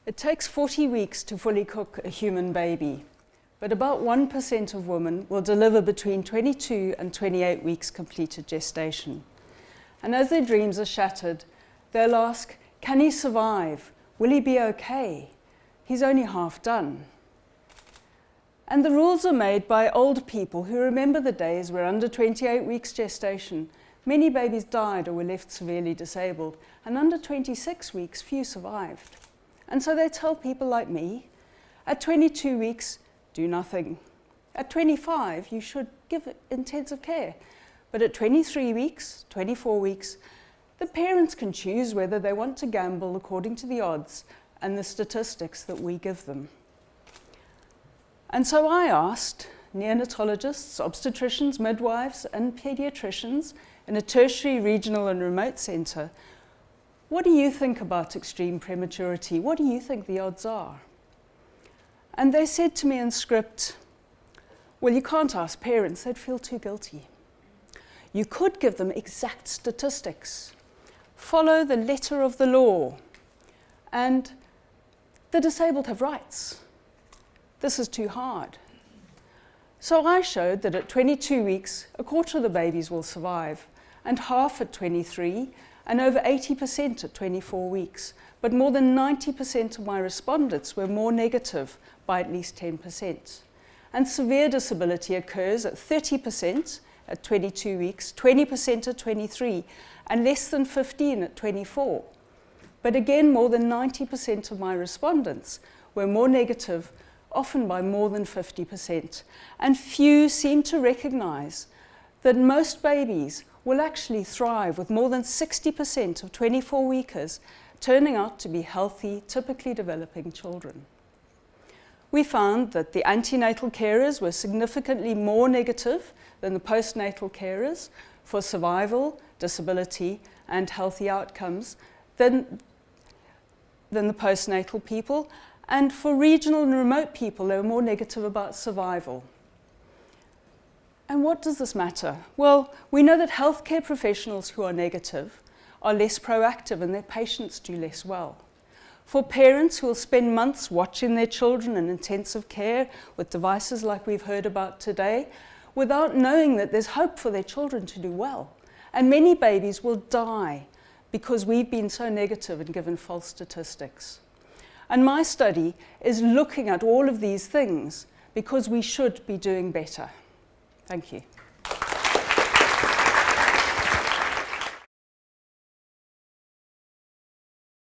It takes 40 weeks to fully cook a human baby, but about 1% of women will deliver between 22 and 28 weeks completed gestation. And as their dreams are shattered, they'll ask, can he survive? Will he be okay? He's only half done. And the rules are made by old people who remember the days where under 28 weeks gestation, many babies died or were left severely disabled, and under 26 weeks, few survived. And so they tell people like me, at 22 weeks, do nothing. At 25, you should give it intensive care. But at 23 weeks, 24 weeks, the parents can choose whether they want to gamble according to the odds and the statistics that we give them. And so I asked neonatologists, obstetricians, midwives, and pediatricians in a tertiary, regional, and remote centre, what do you think about extreme prematurity? What do you think the odds are? And they said to me in script, well, you can't ask parents, they'd feel too guilty. You could give them exact statistics, follow the letter of the law, and the disabled have rights. This is too hard. So I showed that at 22 weeks, a quarter of the babies will survive, and half at 23, and over 80% at 24 weeks. But more than 90% of my respondents were more negative by at least 10%. And severe disability occurs at 30% at 22 weeks, 20% at 23, and less than 15% at 24. But again, more than 90% of my respondents were more negative, often by more than 50%. And few seem to recognize that most babies will actually thrive, with more than 60% of 24-weekers turning out to be healthy, typically developing children. We found that the antenatal carers were significantly more negative than the postnatal carers for survival, disability, and healthy outcomes than the postnatal people. And for regional and remote people, they were more negative about survival. And what does this matter? Well, we know that healthcare professionals who are negative are less proactive and their patients do less well. For parents who will spend months watching their children in intensive care with devices like we've heard about today, without knowing that there's hope for their children to do well. And many babies will die because we've been so negative and given false statistics. And my study is looking at all of these things because we should be doing better. Thank you.